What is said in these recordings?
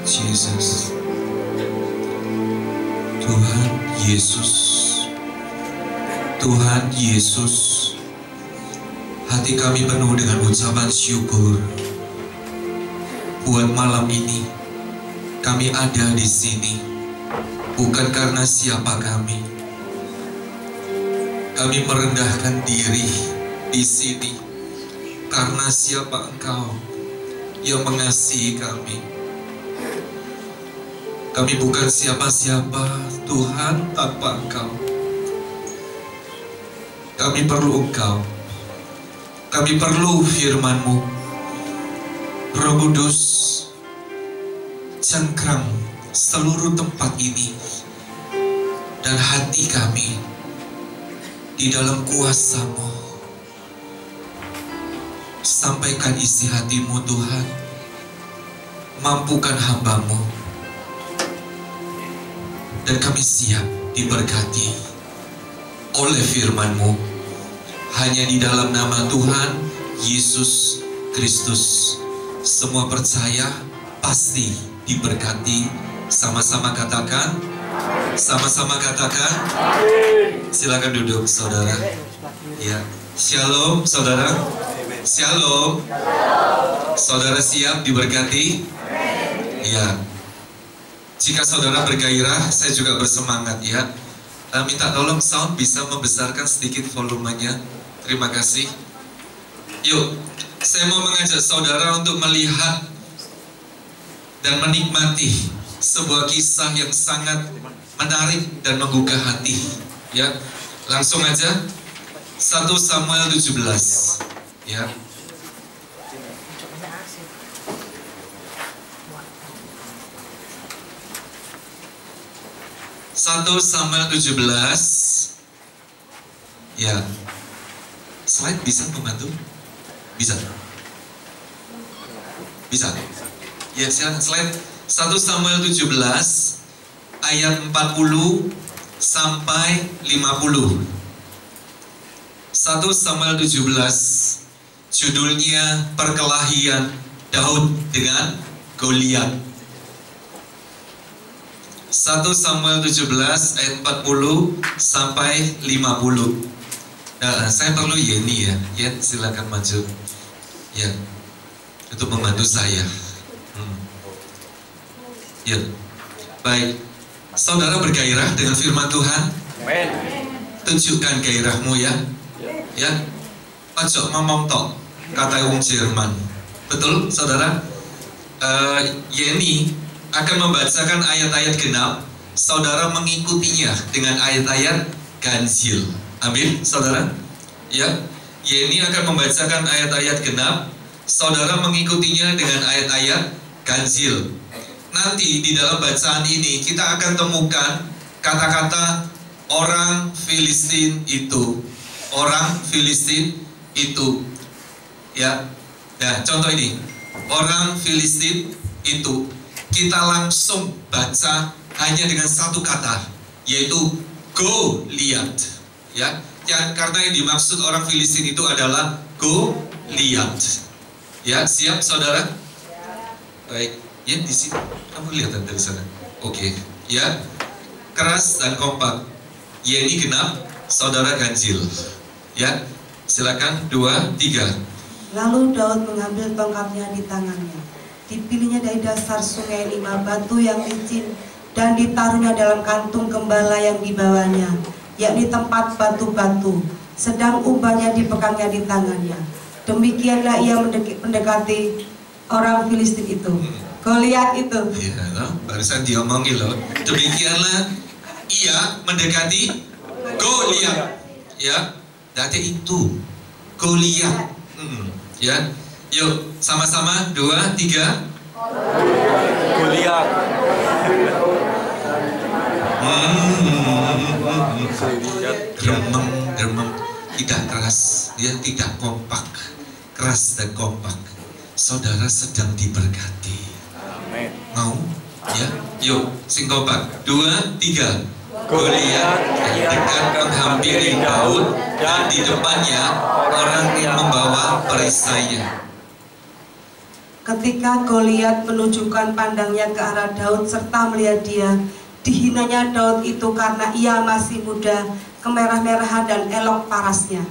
Jesus. Tuhan Yesus, Tuhan Yesus, hati kami penuh dengan ucapan syukur buat malam ini. Kami ada di sini bukan karena siapa kami. Kami merendahkan diri di sini karena siapa Engkau yang mengasihi kami. Kami bukan siapa-siapa, Tuhan, tanpa Engkau. Kami perlu Engkau. Kami perlu firman-Mu. Roh Kudus, cengkram seluruh tempat ini dan hati kami di dalam kuasa-Mu. Sampaikan isi hati-Mu, Tuhan. Mampukan hamba-Mu. Dan kami siap diberkati oleh firman-Mu. Hanya di dalam nama Tuhan Yesus Kristus. Semua percaya pasti diberkati. Sama-sama katakan. Sama-sama katakan. Silakan duduk, saudara. Ya, shalom, saudara. Shalom. Saudara siap diberkati? Ya. Jika saudara bergairah, saya juga bersemangat ya. Minta tolong sound bisa membesarkan sedikit volumenya. Terima kasih. Yuk, saya mau mengajak saudara untuk melihat dan menikmati sebuah kisah yang sangat menarik dan menggugah hati. Ya, langsung aja. 1 Samuel 17. Ya. 1 Samuel 17. Ya. Slide bisa membantu? Bisa. Bisa. Ya, silakan slide. 1 Samuel 17 ayat 40 sampai 50. 1 Samuel 17 judulnya perkelahian Daud dengan Goliat. 1 Samuel 17 ayat 40 sampai 50. Nah, saya perlu Yeni ya. Yen, silakan maju. Ya, untuk membantu saya. Ya, baik. Saudara bergairah dengan firman Tuhan. Amen. Tunjukkan gairahmu ya. Ya, ojo ngomong tok, kata wong Jerman. Betul, saudara? Yeni akan membacakan ayat-ayat genap, saudara mengikutinya dengan ayat-ayat ganjil. Amin, saudara. Ya, Yeni akan membacakan ayat-ayat genap, saudara mengikutinya dengan ayat-ayat ganjil. Nanti di dalam bacaan ini kita akan temukan kata-kata orang Filistin itu. Orang Filistin itu. Ya. Nah, contoh ini. Orang Filistin itu. Kita langsung baca hanya dengan satu kata, yaitu Goliat. Ya, karena yang dimaksud orang Filistin itu adalah Goliat. Ya, siap saudara? Baik, ya di sini. Kamu lihat dari sana. Oke, ya, keras dan kompak. Yeni genap, saudara ganjil. Ya, silakan 2, 3. Lalu Daud mengambil tongkatnya di tangannya. Dipilihnya dari dasar sungai 5 batu yang licin dan ditaruhnya dalam kantung gembala yang dibawanya, yakni tempat batu-batu. Sedang ubahnya dipegangnya di tangannya. Demikianlah ia mendekati orang Filistin itu. Goliat itu. Ya, no? Barusan diomongin loh. Demikianlah ia mendekati Goliat. Ya, berarti itu Goliat. Ya. Yuk, sama-sama 2, 3. Goliat. Geremeng, tidak keras, dia tidak kompak, keras dan kompak. Saudara sedang diberkati. Amin. Mau? Ya, yuk, sing kompak. 2, 3. Goliat dekat menghampiri Daud dan di depannya orang yang membawa perisainya. Ketika Goliat menunjukkan pandangnya ke arah Daud serta melihat dia, dihinanya Daud itu karena ia masih muda, kemerah-merahan dan elok parasnya.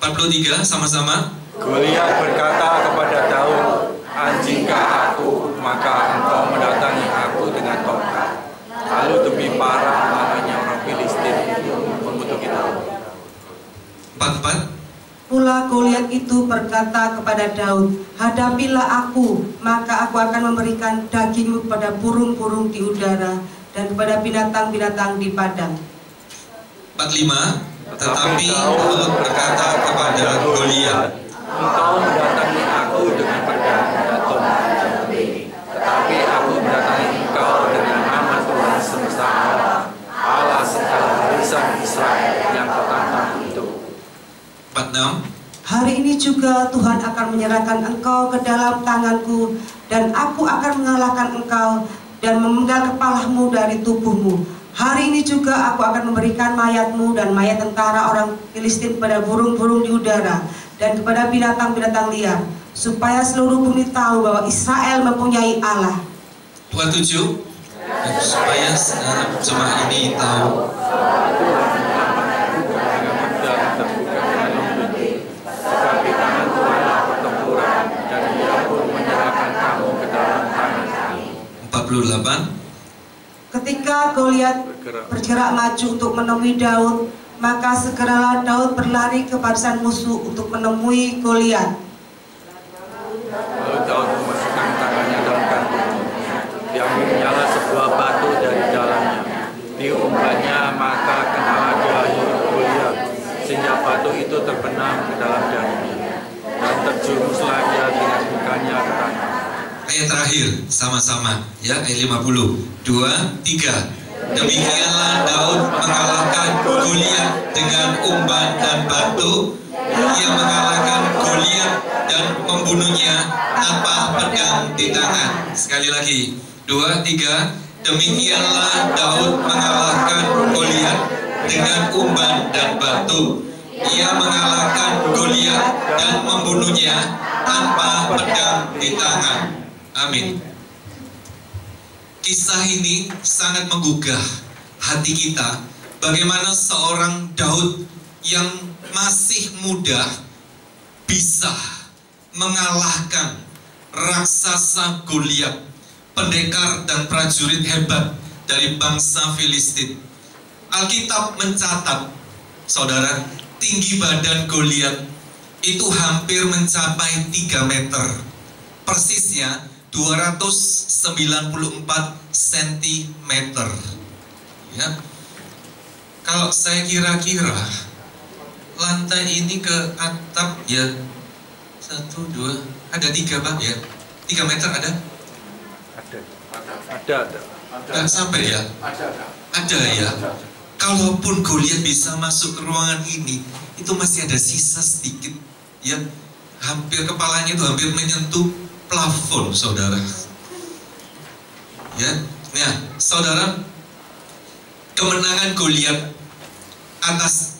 43 sama-sama. Goliat berkata kepada Daud, "Anjingkah aku, maka engkau mendatangi aku dengan tongkat." Lalu demi parah namanya orang Filistin mengutuki Daud. 44. Pula Goliat itu berkata kepada Daud, "Hadapilah aku, maka aku akan memberikan dagingmu kepada burung-burung di udara dan kepada binatang-binatang di padang." 45. Tetapi Daud berkata kepada Goliat, "Engkau mendatangi aku dengan pedang dan tombak, tetapi aku mendatangi engkau dengan nama Tuhan semesta alam, Allah segala barisan Israel yang kau tantang itu." 46. Hari ini juga Tuhan akan menyerahkan engkau ke dalam tanganku, dan aku akan mengalahkan engkau dan memenggal kepalamu dari tubuhmu. Hari ini juga aku akan memberikan mayatmu dan mayat tentara orang Filistin kepada burung-burung di udara dan kepada binatang-binatang liar, supaya seluruh bumi tahu bahwa Israel mempunyai Allah. 27. Supaya jemaah ini tahu. Tetapi tangan Tuhanlah pertempuran, dan Dia pun menyerahkan kamu ke dalam tangan kami. 48. Ketika Goliat bergerak maju untuk menemui Daud, maka segeralah Daud berlari ke barisan musuh untuk menemui Goliat. Lalu Daud memasukkan tangannya dalam kantungnya, diambilnyalah sebuah batu dari dalamnya, diumpannya, maka kenalah dia Goliat, sehingga batu itu terbenam ke dalam dahinya, dan terjumuslah dia dengan mukanya ke tanah. Ayat terakhir sama-sama ya, ayat 50. 2, 3. Demikianlah Daud mengalahkan Goliat dengan umpan dan batu. Ia mengalahkan Goliat dan membunuhnya tanpa pedang di tangan. Sekali lagi, 2, 3. Demikianlah Daud mengalahkan Goliat dengan umpan dan batu. Ia mengalahkan Goliat dan membunuhnya tanpa pedang di tangan. Amin. Kisah ini sangat menggugah hati kita. Bagaimana seorang Daud yang masih muda bisa mengalahkan raksasa Goliat, pendekar dan prajurit hebat dari bangsa Filistin. Alkitab mencatat, saudara, tinggi badan Goliat itu hampir mencapai 3 meter. Persisnya 294 cm. Ya. Kalau saya kira-kira lantai ini ke atap ya 1, 2, ada 3 Pak ya. 3 meter ada? Ada. Nggak sampai ya? Ada ya. Kalaupun Goliat bisa masuk ke ruangan ini, itu masih ada sisa sedikit ya. Hampir kepalanya itu hampir menyentuh plafon, saudara. Ya, nah, saudara, kemenangan Goliat atas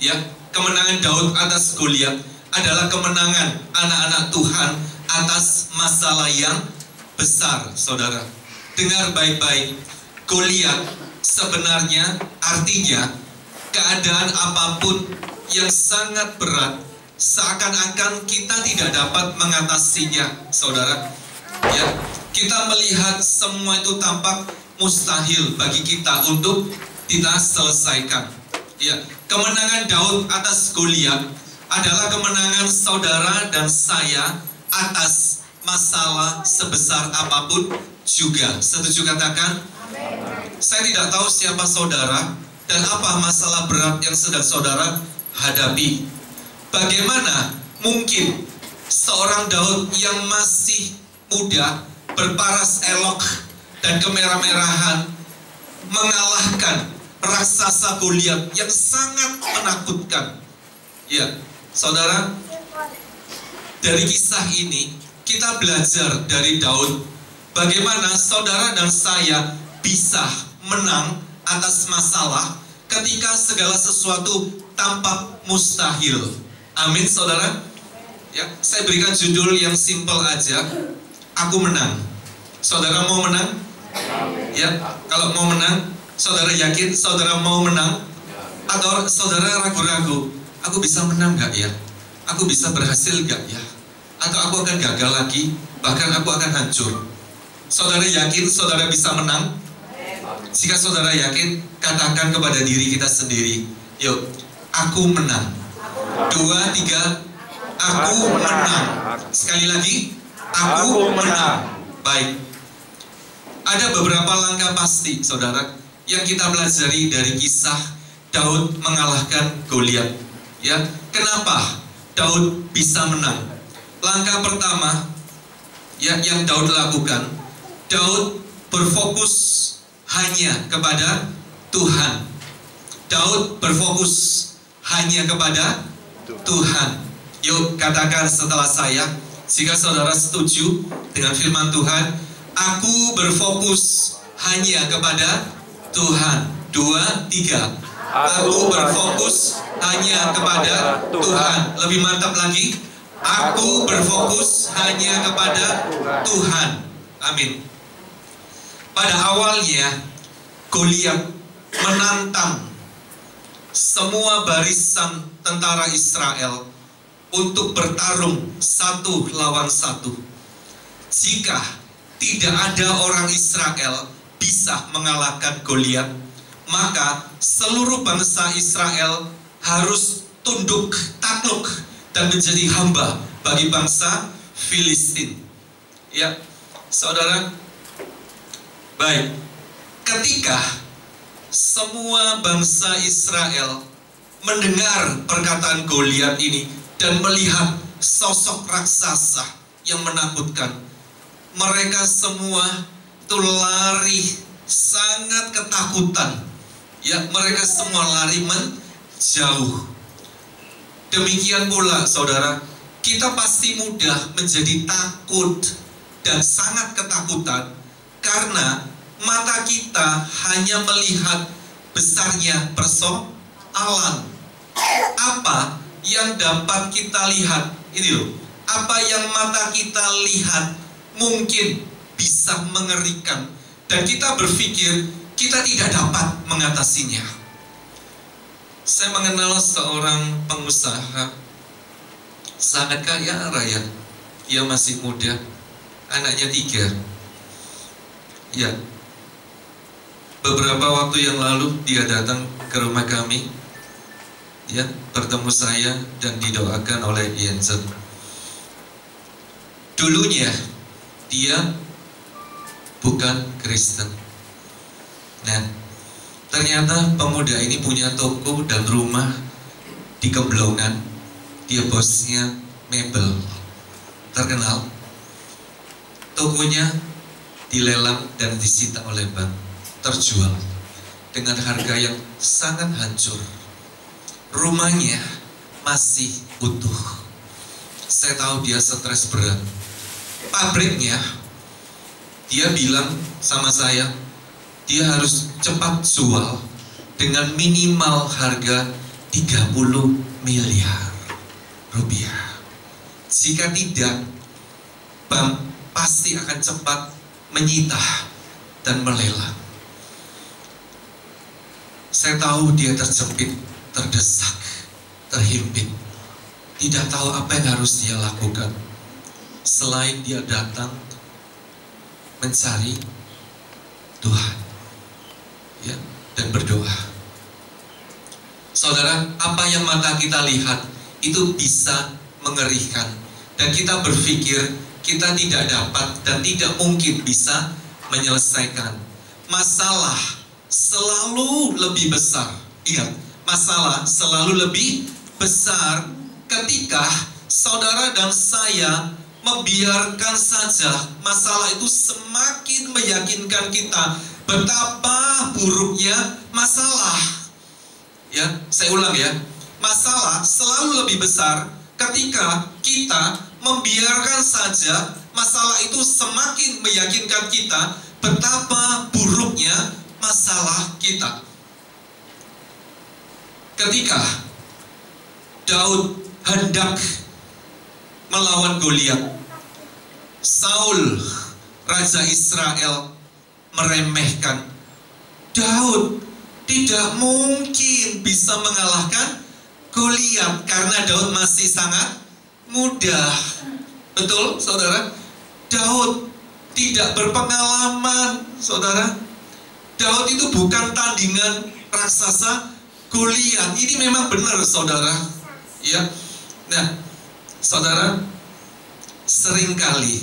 kemenangan Daud atas Goliat adalah kemenangan anak-anak Tuhan atas masalah yang besar, saudara. Dengar baik-baik, Goliat sebenarnya artinya keadaan apapun yang sangat berat, seakan-akan kita tidak dapat mengatasinya, saudara. Ya, kita melihat semua itu tampak mustahil bagi kita untuk kita selesaikan. Ya, kemenangan Daud atas Goliat adalah kemenangan saudara dan saya atas masalah sebesar apapun juga. Setuju katakan? Saya tidak tahu siapa saudara dan apa masalah berat yang sedang saudara hadapi. Bagaimana mungkin seorang Daud yang masih muda, berparas elok dan kemerah-merahan mengalahkan raksasa Goliat yang sangat menakutkan? Ya, saudara, dari kisah ini kita belajar dari Daud bagaimana saudara dan saya bisa menang atas masalah ketika segala sesuatu tampak mustahil. Amin, saudara. Ya, saya berikan judul yang simpel aja. aku menang. Saudara mau menang? Ya, kalau mau menang, saudara yakin saudara mau menang? Atau saudara ragu-ragu, aku bisa menang gak ya? Aku bisa berhasil gak ya? Atau aku akan gagal lagi, bahkan aku akan hancur. Saudara yakin saudara bisa menang? Jika saudara yakin, katakan kepada diri kita sendiri, yuk, aku menang. 2, 3, aku menang. Sekali lagi, aku menang. Baik. Ada beberapa langkah pasti, saudara, yang kita pelajari dari kisah Daud mengalahkan Goliat. Ya, kenapa Daud bisa menang? Langkah pertama, ya, yang Daud lakukan, Daud berfokus hanya kepada Tuhan. Daud berfokus hanya kepada Tuhan. Yuk katakan setelah saya, jika saudara setuju dengan firman Tuhan, aku berfokus hanya kepada Tuhan. 2, 3. Aku berfokus hanya kepada Tuhan. Lebih mantap lagi, aku berfokus hanya kepada Tuhan. Amin. Pada awalnya, Goliat menantang semua barisan tentara Israel untuk bertarung 1 lawan 1. Jika tidak ada orang Israel bisa mengalahkan Goliat, maka seluruh bangsa Israel harus tunduk, takluk, dan menjadi hamba bagi bangsa Filistin. Ya, saudara, baik. Ketika semua bangsa Israel mendengar perkataan Goliat ini dan melihat sosok raksasa yang menakutkan, mereka semua itu lari sangat ketakutan. Ya, mereka semua lari menjauh. Demikian pula, saudara, kita pasti mudah menjadi takut dan sangat ketakutan karena mata kita hanya melihat besarnya persoalan. Apa yang dapat kita lihat? Ini loh, apa yang mata kita lihat mungkin bisa mengerikan dan kita berpikir kita tidak dapat mengatasinya. Saya mengenal seorang pengusaha sangat kaya raya. Dia masih muda, anaknya 3. Ya, beberapa waktu yang lalu dia datang ke rumah kami, ya, bertemu saya dan didoakan oleh Yensen. Dulunya dia bukan Kristen. Nah, ternyata pemuda ini punya toko dan rumah di Gemblongan. Dia bosnya mebel terkenal. Tokonya dilelang dan disita oleh bank, terjual dengan harga yang sangat hancur. Rumahnya masih utuh. Saya tahu dia stres berat. Pabriknya, dia bilang sama saya, dia harus cepat jual dengan minimal harga 30 miliar rupiah. Jika tidak, bank pasti akan cepat menyita dan melelang. Saya tahu dia terjepit, terdesak, terhimpit, tidak tahu apa yang harus dia lakukan selain dia datang mencari Tuhan, ya, dan berdoa. Saudara, apa yang mata kita lihat itu bisa mengerikan dan kita berpikir kita tidak dapat dan tidak mungkin bisa menyelesaikan. Masalah selalu lebih besar. Ingat, masalah selalu lebih besar ketika saudara dan saya membiarkan saja masalah itu semakin meyakinkan kita betapa buruknya masalah. Ya, saya ulang ya. Masalah selalu lebih besar ketika kita membiarkan saja masalah itu semakin meyakinkan kita betapa buruknya masalah kita. Ketika Daud hendak melawan Goliat, Saul, raja Israel, meremehkan Daud. Tidak mungkin bisa mengalahkan Goliat karena Daud masih sangat muda. Betul, saudara? Daud tidak berpengalaman, saudara. Daud itu bukan tandingan raksasa Goliat. Ini memang benar, saudara. Ya. Nah, saudara, seringkali,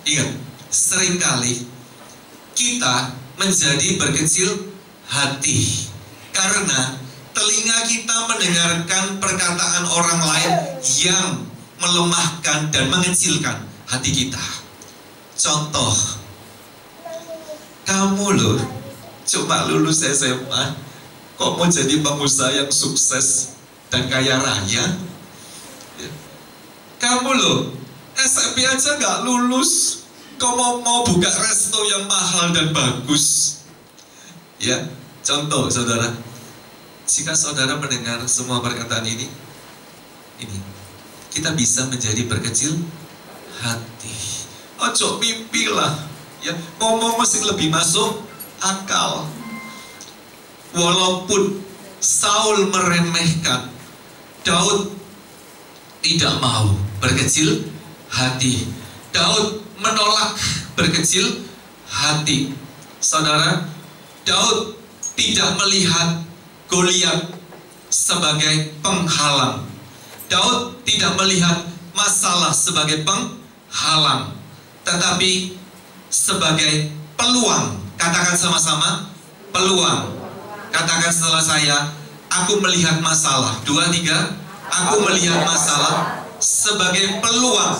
ingat, seringkali kita menjadi berkecil hati karena telinga kita mendengarkan perkataan orang lain yang melemahkan dan mengecilkan hati kita. Contoh, kamu loh cuma lulus SMA, kok mau jadi pengusaha yang sukses dan kaya raya? Kamu loh SMP aja gak lulus, kok mau buka resto yang mahal dan bagus? Ya, contoh saudara, jika saudara mendengar semua perkataan ini, kita bisa menjadi berkecil hati. Ojo mimpilah, ya, ngomong mesti lebih masuk akal. Walaupun Saul meremehkan, Daud tidak mau berkecil hati. Daud menolak berkecil hati. Saudara, Daud tidak melihat Goliat sebagai penghalang. Daud tidak melihat masalah sebagai penghalang, tetapi sebagai peluang. Katakan sama-sama, peluang. Katakan setelah saya, aku melihat masalah. 2, 3, aku melihat masalah sebagai peluang.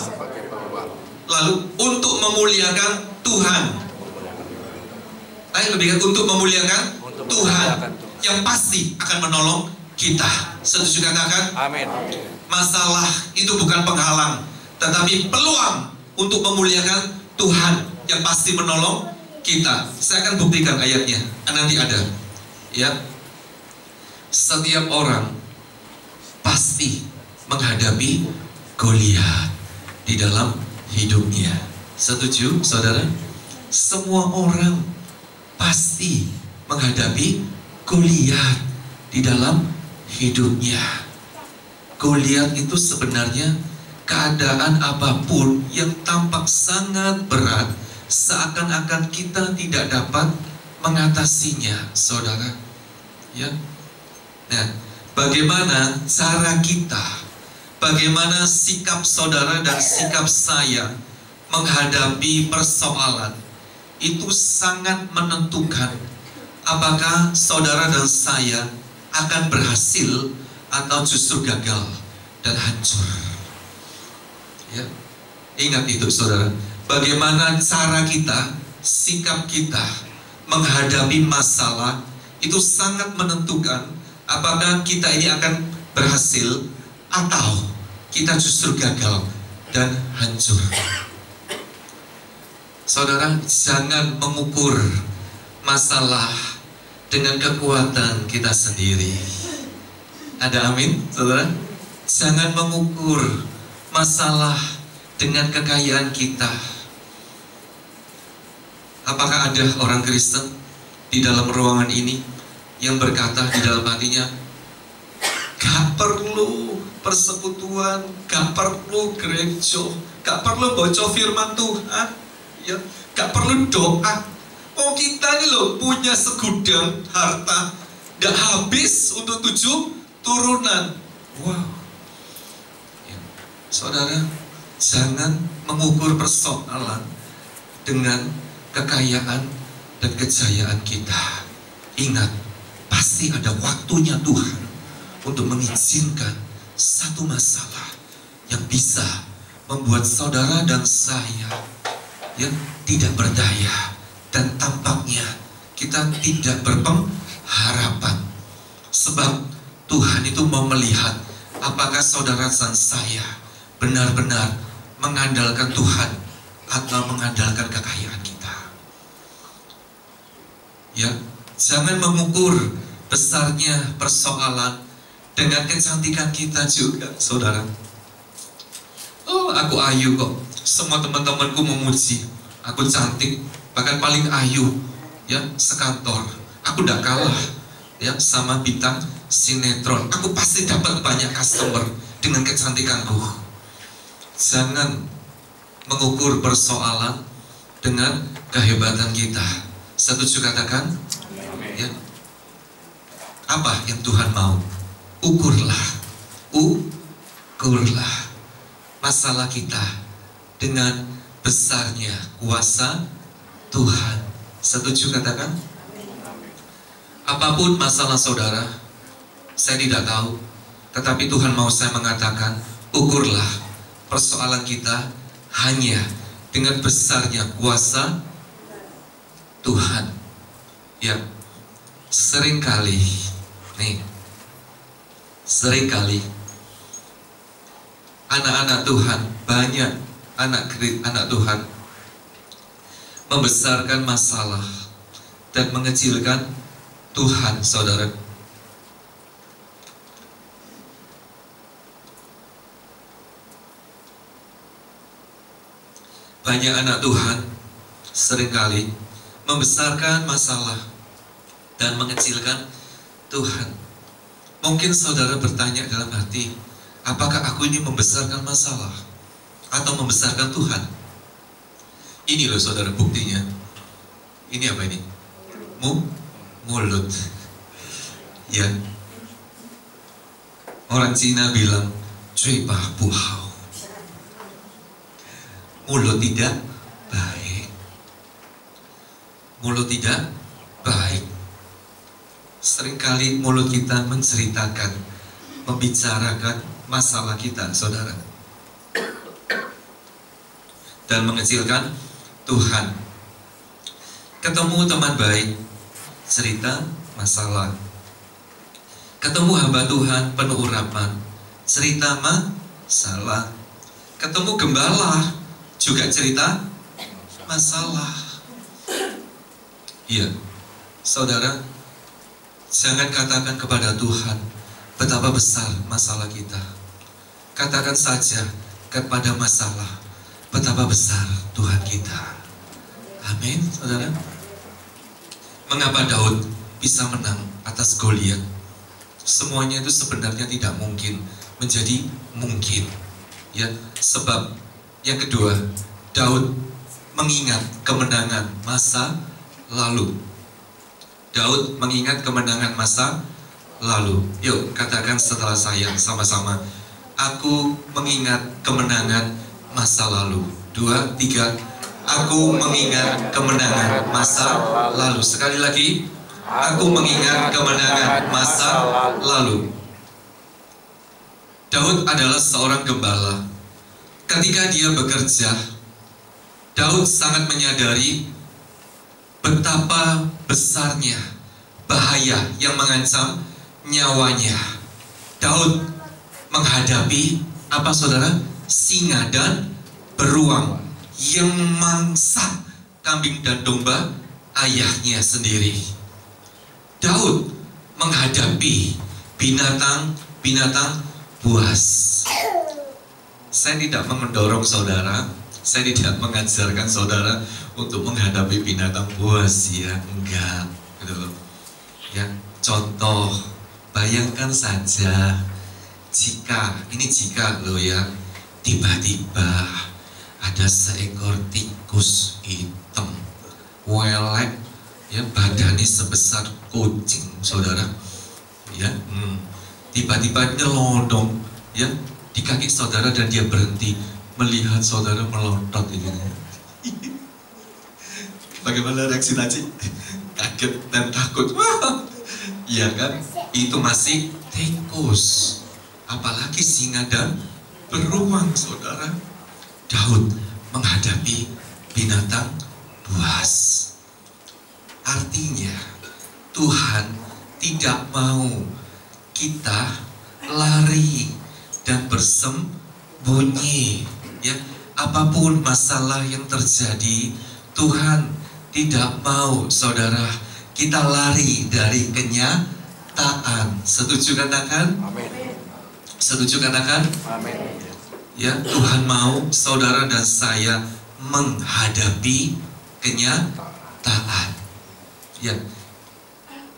Lalu untuk memuliakan Tuhan. Lebih untuk memuliakan Tuhan yang pasti akan menolong kita. Setuju katakan? Amin. Masalah itu bukan penghalang, tetapi peluang untuk memuliakan Tuhan yang pasti menolong kita. Saya akan buktikan ayatnya. Nanti ada. Ya. Setiap orang pasti menghadapi Goliat di dalam hidupnya. Setuju, saudara? Semua orang pasti menghadapi Goliat di dalam hidupnya. Goliat itu sebenarnya keadaan apapun yang tampak sangat berat, seakan-akan kita tidak dapat mengatasinya, saudara. Ya. Nah, bagaimana cara kita, bagaimana sikap saudara dan sikap saya menghadapi persoalan itu sangat menentukan apakah saudara dan saya akan berhasil atau justru gagal dan hancur. Ya, ingat itu saudara. Bagaimana cara kita, sikap kita menghadapi masalah itu sangat menentukan apakah kita ini akan berhasil atau kita justru gagal dan hancur. Saudara, jangan mengukur masalah dengan kekuatan kita sendiri. Ada amin, saudara? Jangan mengukur masalah dengan kekayaan kita. Apakah ada orang Kristen di dalam ruangan ini yang berkata di dalam hatinya, gak perlu persekutuan, gak perlu gereja, gak perlu baca firman Tuhan, ya, gak perlu doa. Oh, kita ini loh punya segudang harta, gak habis untuk 7 turunan. Wow. Ya. Saudara, jangan mengukur persoalan dengan kekayaan dan kejayaan kita. Ingat, pasti ada waktunya Tuhan untuk mengizinkan satu masalah yang bisa membuat saudara dan saya yang tidak berdaya dan tampaknya kita tidak berpengharapan. Sebab Tuhan itu mau melihat apakah saudara dan saya benar-benar mengandalkan Tuhan atau mengandalkan kekayaan kita. Ya, jangan mengukur besarnya persoalan dengan kecantikan kita juga, saudara. Oh, aku ayu kok, semua teman-temanku memuji aku cantik, bahkan paling ayu ya sekantor. Aku tidak kalah ya sama bintang sinetron. Aku pasti dapat banyak customer dengan kecantikanku. Jangan mengukur persoalan dengan kehebatan kita. Setuju katakan? Ya. Apa yang Tuhan mau? Ukurlah masalah kita dengan besarnya kuasa Tuhan. Setuju katakan? Apapun masalah saudara, saya tidak tahu, tetapi Tuhan mau saya mengatakan, ukurlah persoalan kita hanya dengan besarnya kuasa Tuhan. Ya, seringkali anak-anak Tuhan, banyak anak Tuhan membesarkan masalah dan mengecilkan Tuhan, saudara. Banyak anak Tuhan seringkali membesarkan masalah dan mengecilkan Tuhan. Mungkin saudara bertanya dalam hati, apakah aku ini membesarkan masalah atau membesarkan Tuhan? Ini loh saudara buktinya. Ini apa ini? Mulut. Ya. Orang Cina bilang, "Cui bah buhao." Mulut tidak baik. Mulut tidak baik. Seringkali mulut kita menceritakan, membicarakan masalah kita, saudara, dan mengecilkan Tuhan. Ketemu teman baik, cerita masalah. Ketemu hamba Tuhan penuh urapan, cerita masalah. Ketemu gembala, juga cerita masalah. Iya, saudara, jangan katakan kepada Tuhan betapa besar masalah kita. Katakan saja kepada masalah betapa besar Tuhan kita. Amin, saudara. Mengapa Daud bisa menang atas Goliat? Semuanya itu sebenarnya tidak mungkin menjadi mungkin. Ya, sebab yang kedua, Daud mengingat kemenangan masa lalu. Daud mengingat kemenangan masa lalu. Yuk katakan setelah saya sama-sama. Aku mengingat kemenangan masa lalu. 2, 3. Aku mengingat kemenangan masa lalu. Sekali lagi. Aku mengingat kemenangan masa lalu. Daud adalah seorang gembala. Ketika dia bekerja, Daud sangat menyadari betapa besarnya bahaya yang mengancam nyawanya. Daud menghadapi apa saudara? Singa dan beruang yang memangsa kambing dan domba ayahnya sendiri. Daud menghadapi binatang buas. Saya tidak mendorong saudara, saya tidak mengajarkan saudara untuk menghadapi binatang buas, ya, enggak, gitu loh. Ya, contoh, bayangkan saja jika loh ya, tiba-tiba ada seekor tikus hitam, welek, ya, badannya sebesar kucing, saudara, ya, tiba-tiba nyelodong, ya, di kaki saudara dan dia berhenti melihat saudara melontot ini. Bagaimana reaksi Naci? Kaget dan takut. Iya kan? Itu masih tikus. Apalagi singa dan beruang, saudara. Daud menghadapi binatang buas. Artinya Tuhan tidak mau kita lari dan bersembunyi, ya. Apapun masalah yang terjadi, Tuhan tidak mau saudara kita lari dari kenyataan. Setuju katakan? Amin. Setuju katakan? Amin. Ya, Tuhan mau saudara dan saya menghadapi kenyataan. Ya,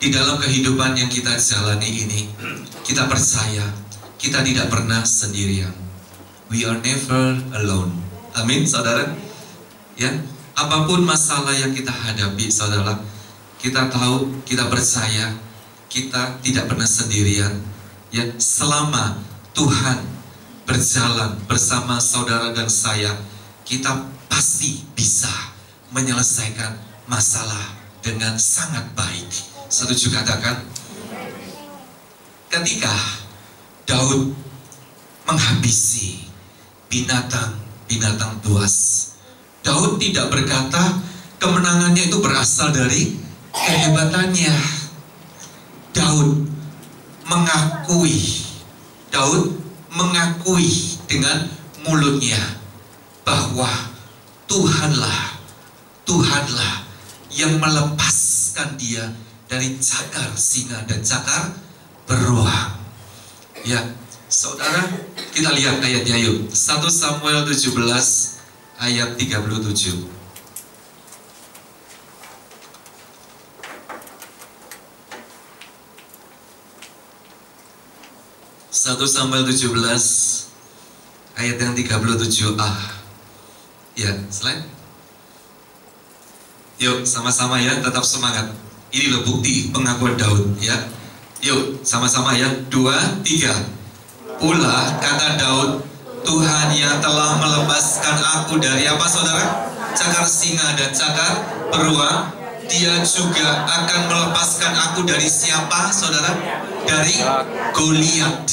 di dalam kehidupan yang kita jalani ini, kita percaya kita tidak pernah sendirian. We are never alone. Amin, saudara. Ya, apapun masalah yang kita hadapi, saudara, kita tahu, kita percaya kita tidak pernah sendirian. Ya, selama Tuhan berjalan bersama saudara dan saya, kita pasti bisa menyelesaikan masalah dengan sangat baik. Setuju katakan? Ketika Daud menghabisi binatang buas, Daud tidak berkata kemenangannya itu berasal dari kehebatannya. Daud mengakui dengan mulutnya bahwa Tuhanlah yang melepaskan dia dari cakar singa dan cakar beruang. Ya, saudara, kita lihat ayatnya yuk. 1 Samuel 17 ayat 37. 1 Samuel 17 ayat yang 37a. Ya, slide. Yuk, sama-sama ya, tetap semangat. Ini loh bukti pengakuan Daud ya. Yuk, sama-sama ya. 2, 3. Pula kata Daud, Tuhan yang telah melepaskan aku dari apa saudara? Cakar singa dan cakar beruang, Dia juga akan melepaskan aku dari siapa saudara? Dari Goliat.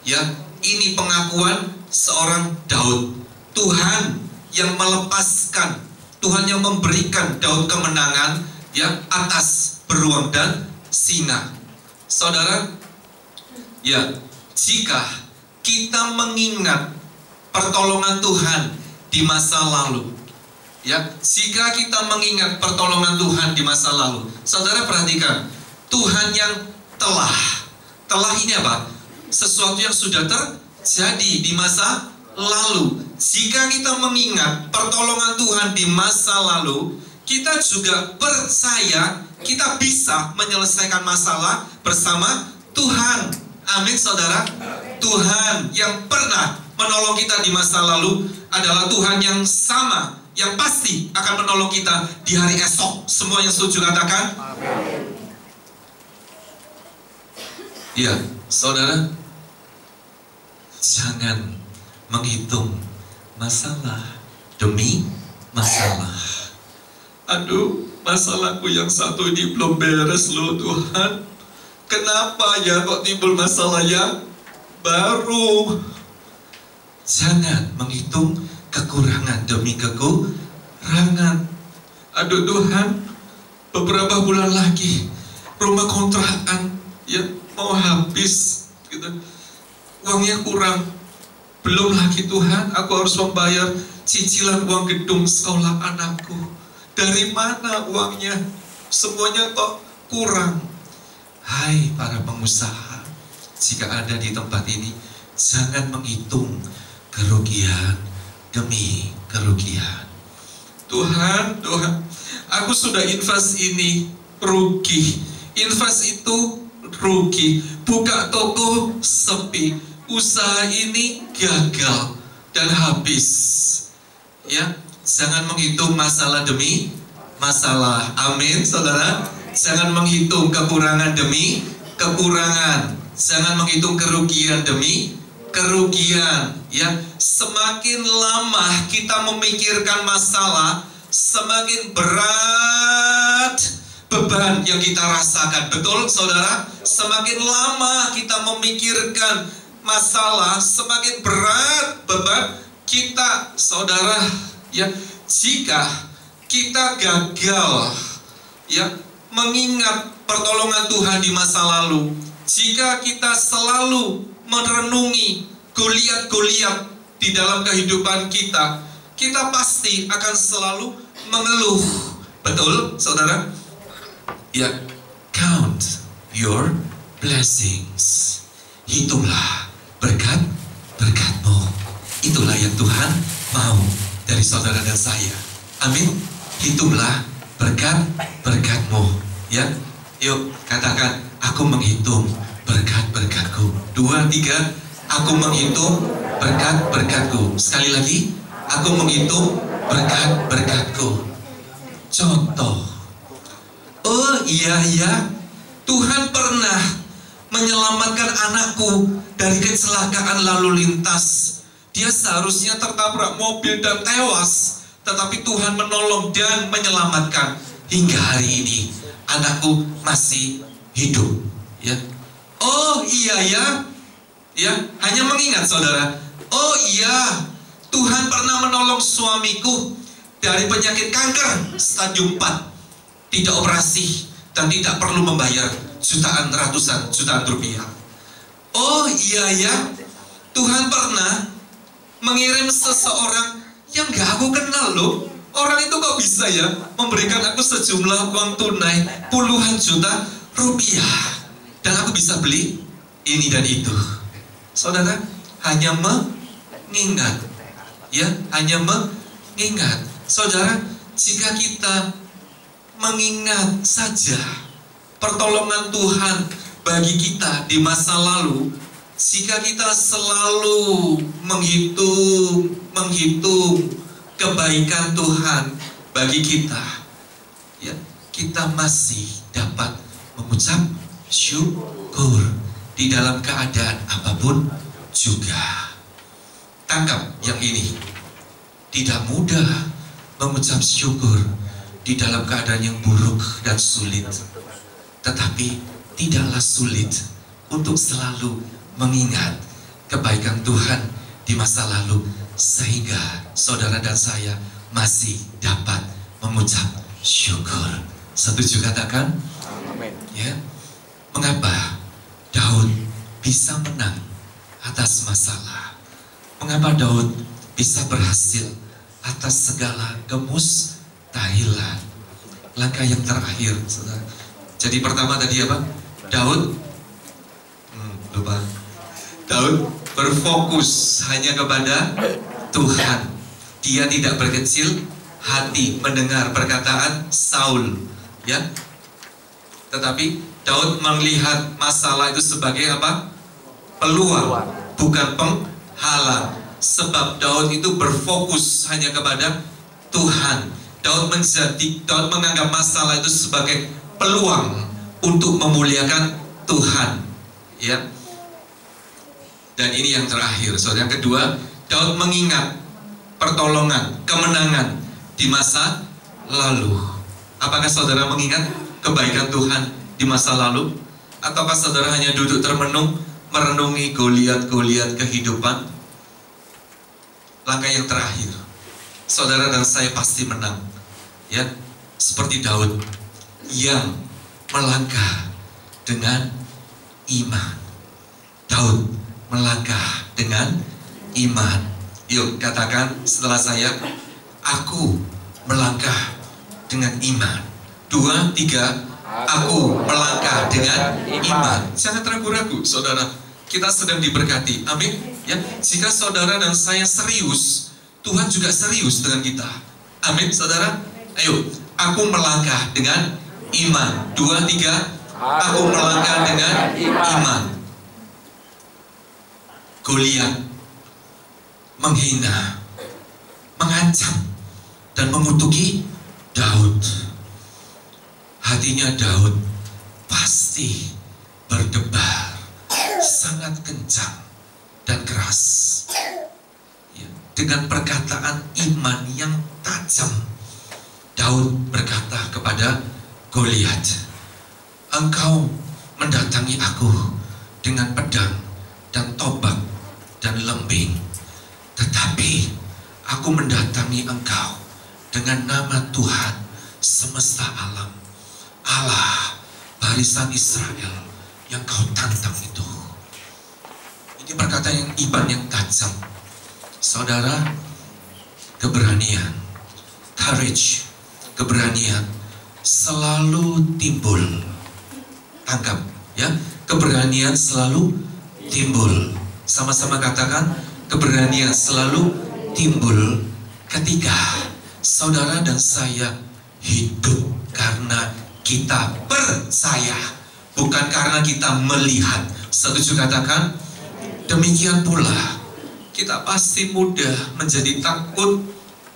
Ya, ini pengakuan seorang Daud. Tuhan yang melepaskan, Tuhan yang memberikan Daud kemenangan ya atas beruang dan singa. Saudara, ya, jika kita mengingat pertolongan Tuhan di masa lalu, ya, jika kita mengingat pertolongan Tuhan di masa lalu, saudara perhatikan, Tuhan yang telah ini apa? Sesuatu yang sudah terjadi di masa lalu. Jika kita mengingat pertolongan Tuhan di masa lalu, kita juga percaya kita bisa menyelesaikan masalah bersama Tuhan. Amin, saudara. Tuhan yang pernah menolong kita di masa lalu adalah Tuhan yang sama, yang pasti akan menolong kita di hari esok. Semua yang setuju katakan amin. Ya, saudara, jangan menghitung masalah demi masalah. Aduh, masalahku yang satu ini belum beres loh Tuhan. Kenapa ya kok timbul masalah yang baru? Jangan menghitung kekurangan demi kekurangan. Aduh Tuhan, beberapa bulan lagi rumah kontrakan ya mau habis gitu. Uangnya kurang. Belum lagi Tuhan, aku harus membayar cicilan uang gedung sekolah anakku. Dari mana uangnya? Semuanya kok kurang. Hai para pengusaha, jika ada di tempat ini, jangan menghitung kerugian demi kerugian. Tuhan, aku sudah invest ini rugi, invest itu rugi, buka toko sepi, usaha ini gagal dan habis. Ya, jangan menghitung masalah demi masalah. Amin, saudara. Jangan menghitung kekurangan demi kekurangan. Jangan menghitung kerugian demi kerugian. Ya, semakin lama kita memikirkan masalah, semakin berat beban yang kita rasakan. Betul, saudara? Semakin lama kita memikirkan masalah, semakin berat beban kita, saudara. Ya, jika kita gagal ya mengingat pertolongan Tuhan di masa lalu, jika kita selalu merenungi Goliat-Goliat di dalam kehidupan kita, kita pasti akan selalu mengeluh. Betul, saudara? Ya, count your blessings. Hitunglah berkat-berkatmu. Itulah yang Tuhan mau dari saudara dan saya. Amin. Hitunglah berkat-berkatmu. Ya, yuk katakan, aku menghitung berkat-berkatku. 2, 3, aku menghitung berkat-berkatku. Sekali lagi, aku menghitung berkat-berkatku. Contoh, oh iya ya, Tuhan pernah menyelamatkan anakku dari kecelakaan lalu lintas. Dia seharusnya tertabrak mobil dan tewas, tetapi Tuhan menolong dan menyelamatkan. Hingga hari ini anakku masih hidup. Ya, oh iya ya, ya, hanya mengingat saudara. Oh iya, Tuhan pernah menolong suamiku dari penyakit kanker stadium 4, tidak operasi dan tidak perlu membayar ratusan jutaan rupiah. Oh iya ya, Tuhan pernah mengirim seseorang yang gak aku kenal loh. Orang itu kok bisa ya memberikan aku sejumlah uang tunai puluhan juta rupiah, dan aku bisa beli ini dan itu. Saudara, hanya mengingat, ya, hanya mengingat. Saudara, jika kita mengingat saja pertolongan Tuhan bagi kita di masa lalu, jika kita selalu menghitung kebaikan Tuhan bagi kita, ya, kita masih dapat mengucap syukur di dalam keadaan apapun juga. Tangkap yang ini. Tidak mudah mengucap syukur di dalam keadaan yang buruk dan sulit, tetapi tidaklah sulit untuk selalu mengingat kebaikan Tuhan di masa lalu, sehingga saudara dan saya masih dapat mengucap syukur. Setuju katakan? Amin. Ya. Mengapa Daud bisa menang atas masalah? Mengapa Daud bisa berhasil atas segala kemustahilan? Langkah yang terakhir, saudara. Jadi pertama tadi apa? Daud lupa. Daud berfokus hanya kepada Tuhan. Dia tidak berkecil hati mendengar perkataan Saul, ya. Tetapi Daud melihat masalah itu sebagai apa? Peluang, bukan penghalang. Sebab Daud itu berfokus hanya kepada Tuhan. Daud menganggap masalah itu sebagai peluang untuk memuliakan Tuhan, ya. Dan ini yang terakhir, saudara. Yang kedua, Daud mengingat pertolongan, kemenangan di masa lalu. Apakah saudara mengingat kebaikan Tuhan di masa lalu? Ataukah saudara hanya duduk termenung, merenungi goliat-goliat kehidupan? Langkah yang terakhir, saudara dan saya pasti menang, ya, seperti Daud yang melangkah dengan iman. Daud melangkah dengan iman. Yuk katakan setelah saya, aku melangkah dengan iman. 2, 3, aku melangkah dengan iman. Jangan ragu-ragu, saudara. Kita sedang diberkati, amin. Ya, jika saudara dan saya serius, Tuhan juga serius dengan kita, amin, saudara. Ayo, aku melangkah dengan iman. 2, 3, aku melangkah dengan iman. Goliat menghina, mengancam, dan mengutuki Daud. Hatinya Daud pasti berdebar sangat kencang dan keras, ya, dengan perkataan iman yang tajam. Daud berkata kepada Goliat, engkau mendatangi aku dengan pedang dan tombak dan lembing, tetapi aku mendatangi engkau dengan nama Tuhan semesta alam, Allah barisan Israel yang kau tantang itu. Ini perkataan yang iman yang tajam, saudara. Keberanian, courage, keberanian selalu timbul. Tangkap, ya, keberanian selalu timbul. Sama-sama katakan, keberanian selalu timbul ketika saudara dan saya hidup karena kita percaya, bukan karena kita melihat. Setuju katakan? Demikian pula kita pasti mudah menjadi takut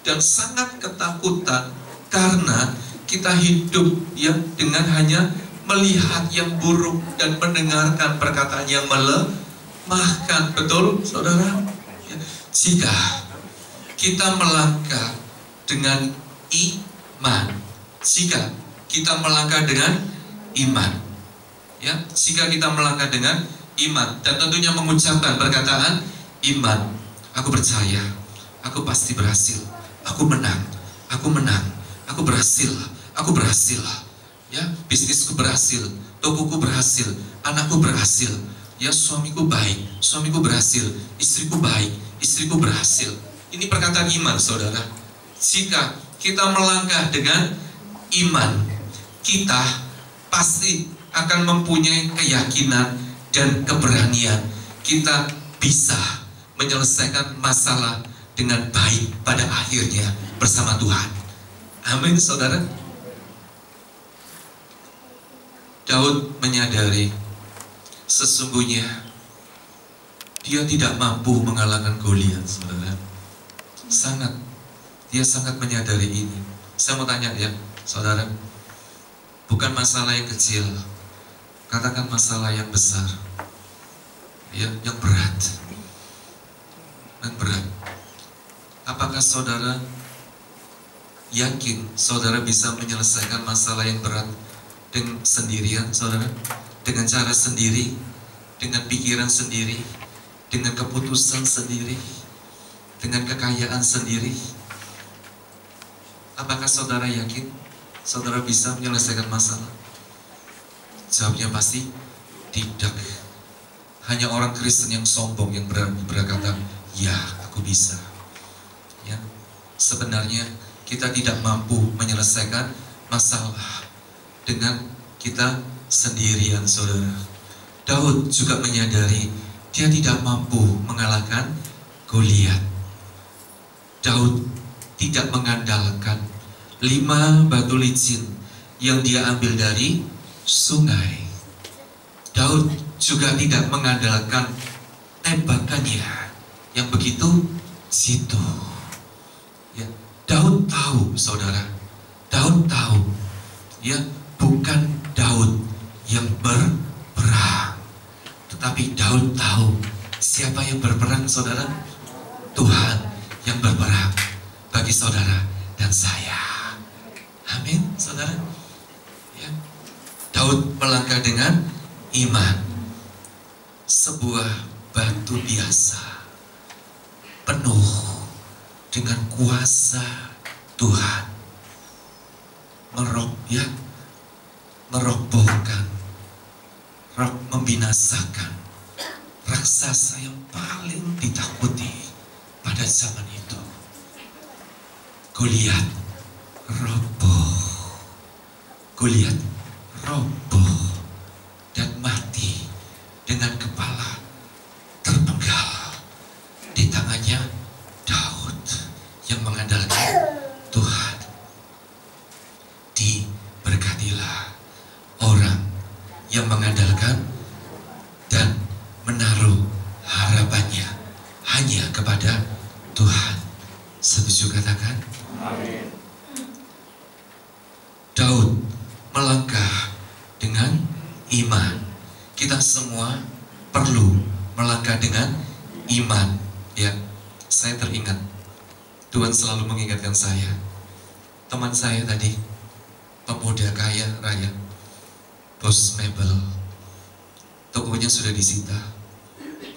dan sangat ketakutan karena kita hidup ya dengan hanya melihat yang buruk dan mendengarkan perkataan yang melemahkan. Betul, saudara? Ya. Jika kita melangkah dengan iman, jika kita melangkah dengan iman, ya, jika kita melangkah dengan iman dan tentunya mengucapkan perkataan iman, aku percaya, aku pasti berhasil, aku menang, aku berhasil, ya, bisnisku berhasil, tokoku berhasil, anakku berhasil, ya, suamiku baik, suamiku berhasil, istriku baik, istriku berhasil. Ini perkataan iman, saudara. Jika kita melangkah dengan iman, kita pasti akan mempunyai keyakinan dan keberanian. Kita bisa menyelesaikan masalah dengan baik pada akhirnya bersama Tuhan. Amin, saudara. Daud menyadari sesungguhnya dia tidak mampu mengalahkan Goliat, saudara. Dia sangat menyadari ini. Saya mau tanya ya, saudara, bukan masalah yang kecil, katakan masalah yang besar, ya, yang berat. Apakah saudara yakin saudara bisa menyelesaikan masalah yang berat dengan sendirian, saudara? Dengan cara sendiri, dengan pikiran sendiri, dengan keputusan sendiri, dengan kekayaan sendiri? Apakah saudara yakin saudara bisa menyelesaikan masalah? Jawabnya pasti tidak. Hanya orang Kristen yang sombong yang berkata, ya, aku bisa. Ya, sebenarnya kita tidak mampu menyelesaikan masalah dengan kita sendirian, saudara. Daud juga menyadari dia tidak mampu mengalahkan Goliat. Daud tidak mengandalkan 5 batu licin yang dia ambil dari sungai. Daud juga tidak mengandalkan tembakannya yang begitu jitu. Ya, Daud tahu, saudara. Daud tahu, ya, bukan Daud yang berperang, tetapi Daud tahu siapa yang berperang, saudara? Tuhan yang berperang bagi saudara dan saya. Amin, saudara. Ya. Daud melangkah dengan iman. Sebuah batu biasa penuh dengan kuasa Tuhan merobohkan, membinasakan raksasa yang paling ditakuti pada zaman itu. Goliat roboh dan mati dengan kepala terpenggal di tangannya Daud yang mengandalkan Tuhan. Diberkatilah orang yang mengandalkan dan menaruh harapannya hanya kepada Tuhan. Setuju katakan? Amin. Daud melangkah dengan iman. Kita semua perlu melangkah dengan iman. Ya, saya teringat, Tuhan selalu mengingatkan saya. Teman saya tadi, pemuda kaya raya, bos mebel, tokonya sudah disita.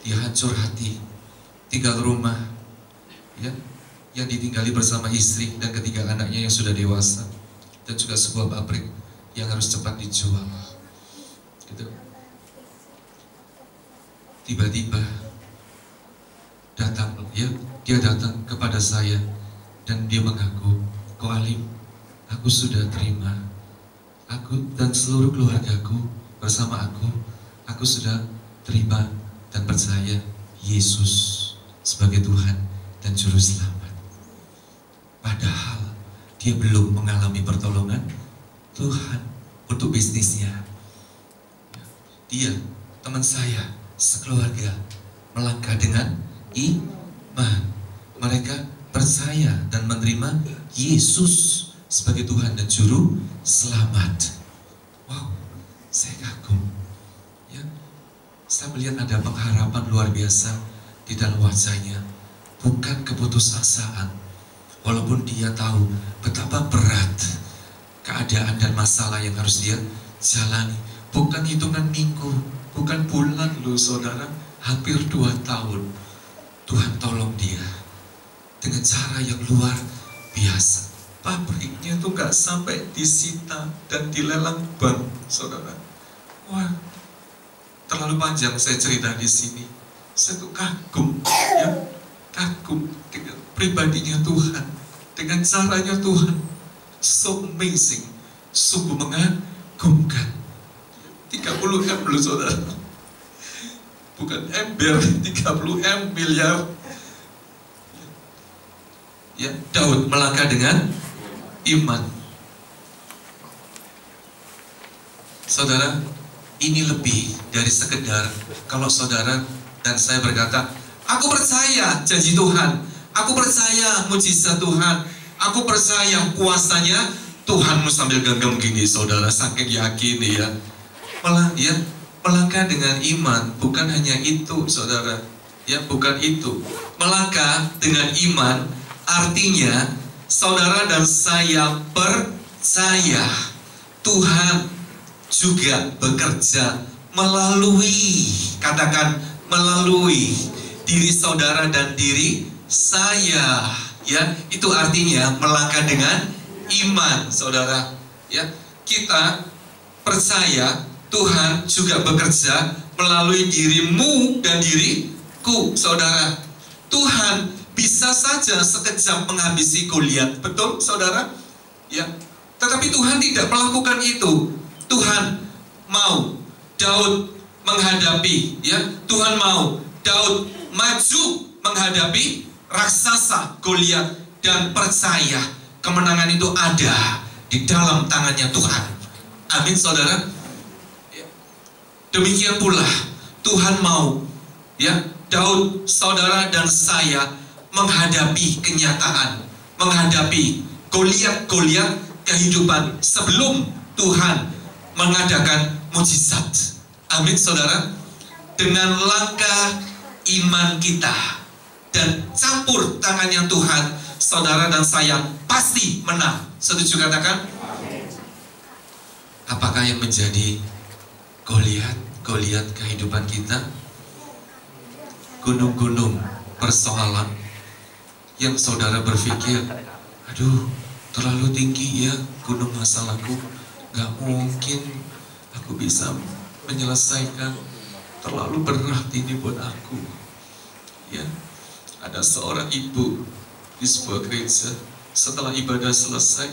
Dia hancur hati, tinggal rumah, ya, yang ditinggali bersama istri dan ketiga anaknya yang sudah dewasa, dan juga sebuah pabrik yang harus cepat dijual. Gitu. Tiba-tiba datang, ya, dia datang kepada saya dan dia mengaku, "Ko Alim, aku sudah terima. Aku dan seluruh keluargaku bersama aku sudah terima dan percaya Yesus sebagai Tuhan dan Juru Selamat. Padahal dia belum mengalami pertolongan Tuhan untuk bisnisnya. Dia, teman saya, sekeluarga, melangkah dengan iman. Mereka percaya dan menerima Yesus sebagai Tuhan dan Juru Selamat. Wow, saya kagum. Ya, saya melihat ada pengharapan luar biasa di dalam wajahnya. Bukan keputusasaan, walaupun dia tahu betapa berat keadaan dan masalah yang harus dia jalani. Bukan hitungan minggu, bukan bulan loh saudara, hampir 2 tahun. Tuhan tolong dia dengan cara yang luar biasa. Pabriknya tuh gak sampai disita dan dilelang bank, saudara. Wah, terlalu panjang saya cerita di sini. Saya tuh kagum, ya, kagum dengan pribadinya Tuhan, dengan caranya Tuhan. So amazing, sungguh mengagumkan. 30 M loh saudara, bukan ember, 30 M miliar. Ya, Daud melangkah dengan iman. Saudara, ini lebih dari sekedar kalau saudara dan saya berkata, aku percaya janji Tuhan, aku percaya mujizat Tuhan, aku percaya kuasanya Tuhanmu, sambil genggam gini saudara, saking yakin ya. Melangkah dengan iman bukan hanya itu saudara, ya, bukan itu. Melangkah dengan iman artinya saudara dan saya percaya Tuhan juga bekerja melalui, katakan melalui diri saudara dan diri saya, ya. Itu artinya melangkah dengan iman saudara, ya. Kita percaya Tuhan juga bekerja melalui dirimu dan diriku saudara. Tuhan bisa saja sekejap menghabisi Goliat, betul saudara? Ya. Tetapi Tuhan tidak melakukan itu. Tuhan mau Daud menghadapi, ya. Tuhan mau Daud maju menghadapi raksasa Goliat dan percaya kemenangan itu ada di dalam tangannya Tuhan. Amin saudara. Ya. Demikian pula Tuhan mau, ya, Daud saudara dan saya menghadapi kenyataan, menghadapi Goliat kehidupan sebelum Tuhan mengadakan mujizat. Amin saudara. Dengan langkah iman kita dan campur tangannya Tuhan, saudara dan saya pasti menang. Setuju katakan? Apakah yang menjadi Goliat kehidupan kita? Gunung-gunung persoalan yang saudara berpikir, aduh, terlalu tinggi ya gunung masalahku, gak mungkin aku bisa menyelesaikan, terlalu berat ini buat aku. Ya, ada seorang ibu di sebuah gereja, setelah ibadah selesai,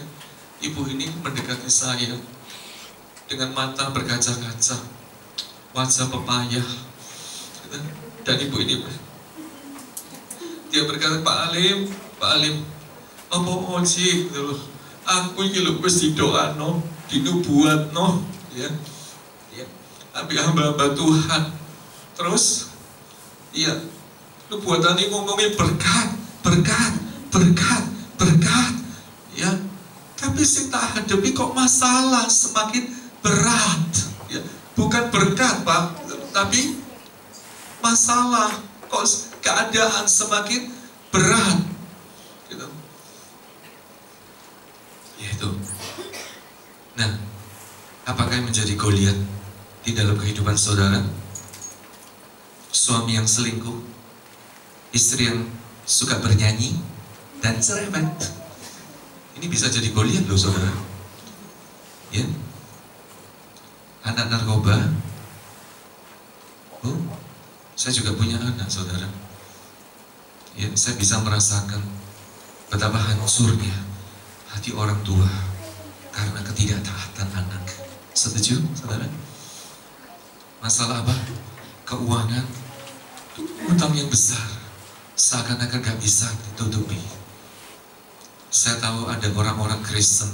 ibu ini mendekati saya dengan mata berkaca-kaca, wajah pepayah, dan ibu ini dia berkata, Pak Alim, apa oji gitu loh, aku ini loh wis didoano, dinubuatno, ya, ambil hamba-hamba Tuhan, terus, iya, nubuatan ini ngomongin berkat, ya, tapi sing tak hadapi kok masalah semakin berat, ya, bukan berkat Pak, tapi masalah, kok keadaan semakin berat, gitu. Yaitu, nah, apakah yang menjadi Goliat di dalam kehidupan saudara? Suami yang selingkuh, istri yang suka bernyanyi dan cerewet, ini bisa jadi Goliat loh saudara. Ya, anak narkoba. Oh, saya juga punya anak saudara. Ya, saya bisa merasakan betapa hancurnya hati orang tua karena ketidaktaatan anak. Setuju saudara? Masalah apa? Keuangan, utang yang besar, seakan-akan gak bisa ditutupi. Saya tahu ada orang-orang Kristen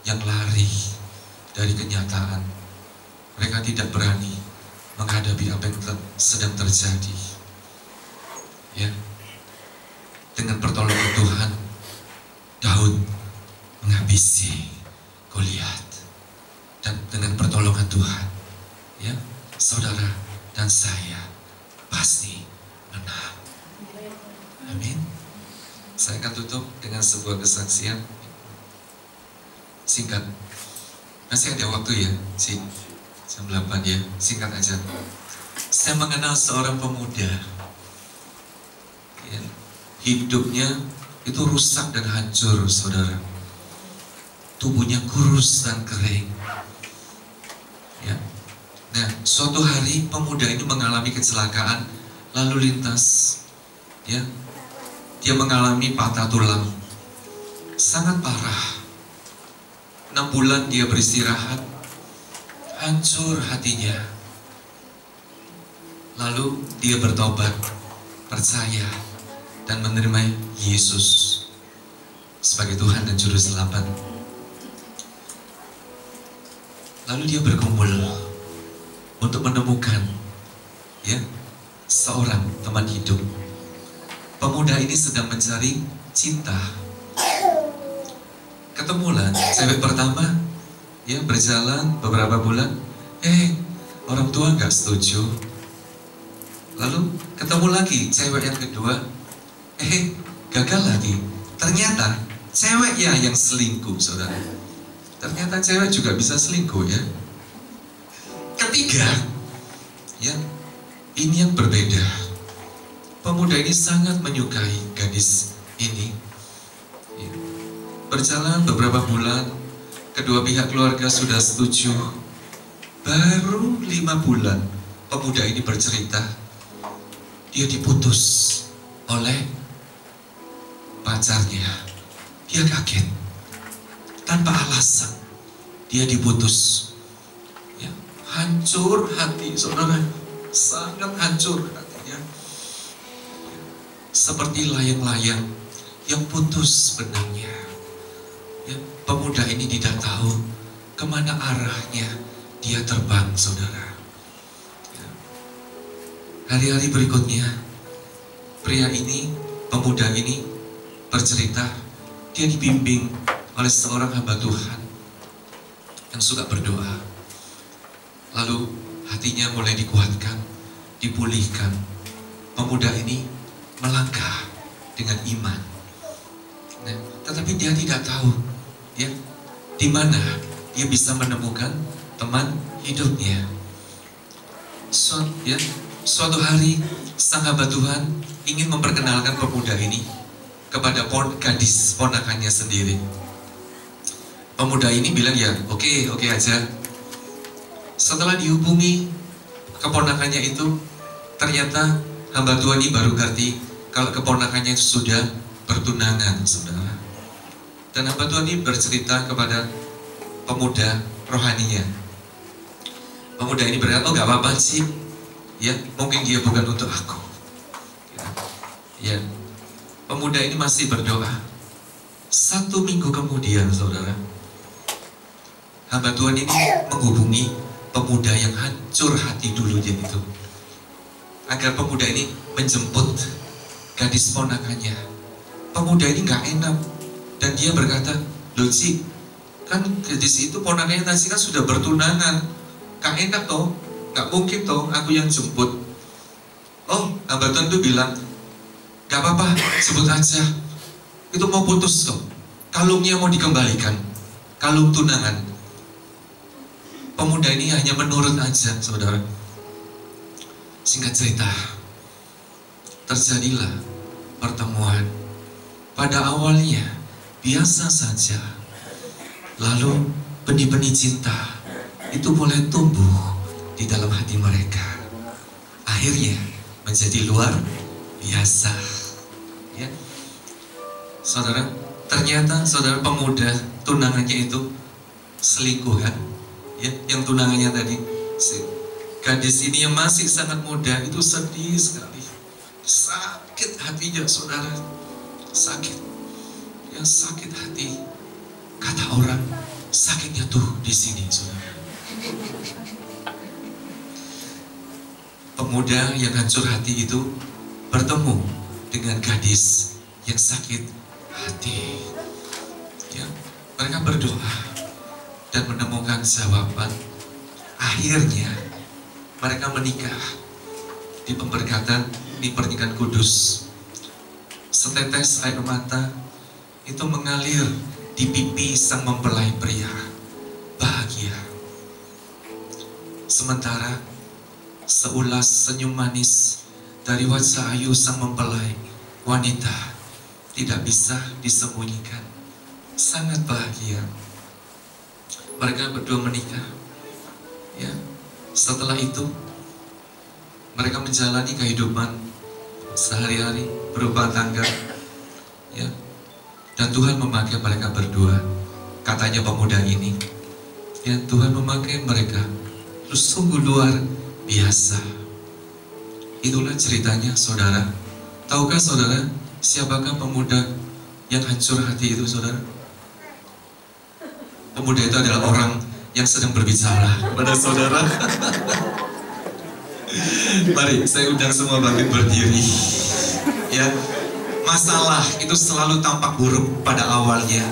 yang lari dari kenyataan. Mereka tidak berani menghadapi apa yang sedang terjadi. Ya, dengan pertolongan Tuhan, Daud menghabisi Goliat. Dan dengan pertolongan Tuhan, ya, saudara dan saya pasti menang. Amin. Saya akan tutup dengan sebuah kesaksian singkat. Masih ada waktu ya, jam 8 ya, singkat aja. Saya mengenal seorang pemuda, ya, hidupnya itu rusak dan hancur, saudara. Tubuhnya kurus dan kering. Ya. Nah, suatu hari pemuda ini mengalami kecelakaan lalu lintas. Ya, dia mengalami patah tulang, sangat parah. 6 bulan dia beristirahat, hancur hatinya. Lalu dia bertobat, percaya, dan menerima Yesus sebagai Tuhan dan Juru Selamat. Lalu dia bergumul untuk menemukan, ya, seorang teman hidup. Pemuda ini sedang mencari cinta. Ketemulah cewek pertama, ya, berjalan beberapa bulan. Orang tua nggak setuju. Lalu ketemu lagi cewek yang kedua. Gagal lagi. Ternyata ceweknya yang selingkuh, saudara. Ternyata cewek juga bisa selingkuh, ya. Ketiga, ya, ini yang berbeda. Pemuda ini sangat menyukai gadis ini. Ya. Berjalan beberapa bulan, kedua pihak keluarga sudah setuju. Baru 5 bulan, pemuda ini bercerita, dia diputus oleh pacarnya. Dia kaget, tanpa alasan dia diputus. Ya, hancur hati, saudara, sangat hancur hatinya. Seperti layang-layang yang putus benangnya. Ya, pemuda ini tidak tahu kemana arahnya dia terbang, saudara. Ya. Hari-hari berikutnya, pemuda ini bercerita, dia dibimbing oleh seorang hamba Tuhan yang suka berdoa. Lalu hatinya mulai dikuatkan, dipulihkan. Pemuda ini melangkah dengan iman. Nah, tetapi dia tidak tahu, ya, di mana dia bisa menemukan teman hidupnya. Suatu hari sang hamba Tuhan ingin memperkenalkan pemuda ini kepada gadis ponakannya sendiri. Pemuda ini bilang, ya oke aja. Setelah dihubungi keponakannya itu, ternyata hamba Tuhan ini baru ngerti kalau keponakannya itu sudah bertunangan, saudara. Dan hamba Tuhan ini bercerita kepada pemuda rohaninya. Pemuda ini berkata, oh gak apa-apa sih, ya, mungkin dia bukan untuk aku. Ya, pemuda ini masih berdoa. 1 minggu kemudian, saudara, hamba Tuhan ini menghubungi pemuda yang hancur hati dulunya itu, agar pemuda ini menjemput gadis ponakannya. Pemuda ini gak enak, dan dia berkata, loh Ci, kan gadis itu ponakannya tadi kan sudah bertunangan, gak enak toh, gak mungkin toh aku yang jemput. Oh, hamba Tuhan itu bilang, gak apa-apa, sebut aja, itu mau putus toh, kalungnya mau dikembalikan, kalung tunangan. Pemuda ini hanya menurut aja, saudara. Singkat cerita, terjadilah pertemuan. Pada awalnya biasa saja, lalu benih-benih cinta itu mulai tumbuh di dalam hati mereka. Akhirnya menjadi luar biasa. Ya, saudara, ternyata saudara, pemuda tunangannya itu selingkuh, kan? Ya, yang tunangannya tadi, gadis ini yang masih sangat muda itu sedih sekali, sakit sakit hatinya saudara, sakit. Yang sakit hati, kata orang, sakitnya tuh di sini saudara. Pemuda yang hancur hati itu bertemu dengan gadis yang sakit hati. Ya, mereka berdoa dan menemukan jawaban. Akhirnya mereka menikah di pemberkatan, di pernikahan kudus. Setetes air mata itu mengalir di pipi sang mempelai pria. Bahagia. Sementara seulas senyum manis dari wajah ayu sang mempelai wanita tidak bisa disembunyikan. Sangat bahagia. Mereka berdua menikah. Ya, setelah itu mereka menjalani kehidupan sehari-hari berumah tangga. Ya, dan Tuhan memakai mereka berdua. Katanya pemuda ini, ya Tuhan memakai mereka terus sungguh luar biasa. Itulah ceritanya saudara. Tahukah saudara siapakah pemuda yang hancur hati itu saudara? Pemuda itu adalah orang yang sedang berbicara kepada saudara. Mari saya undang semua bangkit berdiri. Ya, masalah itu selalu tampak buruk pada awalnya.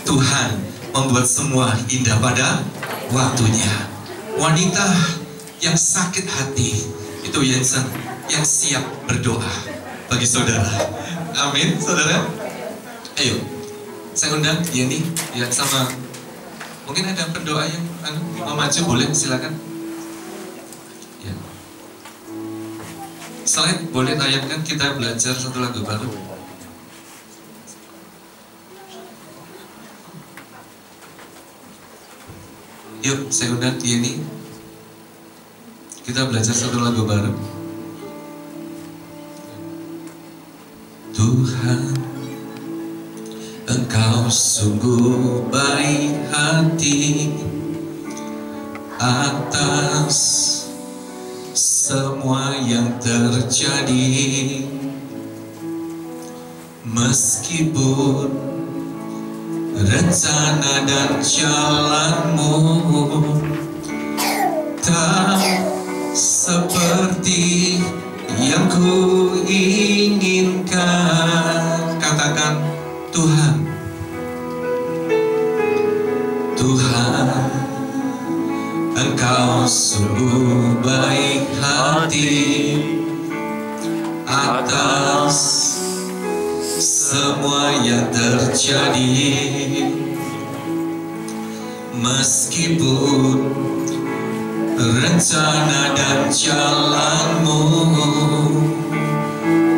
Tuhan membuat semua indah pada waktunya. Wanita yang sakit hati itu yang siap berdoa bagi saudara. Amin, saudara. Ayo, saya undang Yeni ya, sama mungkin ada pendoa yang mau maju, boleh silakan. Ya. Selain boleh tayangkan, kita belajar satu lagu baru. Yuk, saya undang Yeni. Kita belajar satu lagu baru. Tuhan, Engkau sungguh baik hati atas semua yang terjadi. Meskipun rencana dan jalanmu tak seperti yang ku inginkan. Katakan, Tuhan, Tuhan, Engkau sungguh baik hati atas semua yang terjadi. Meskipun rencana dan jalanmu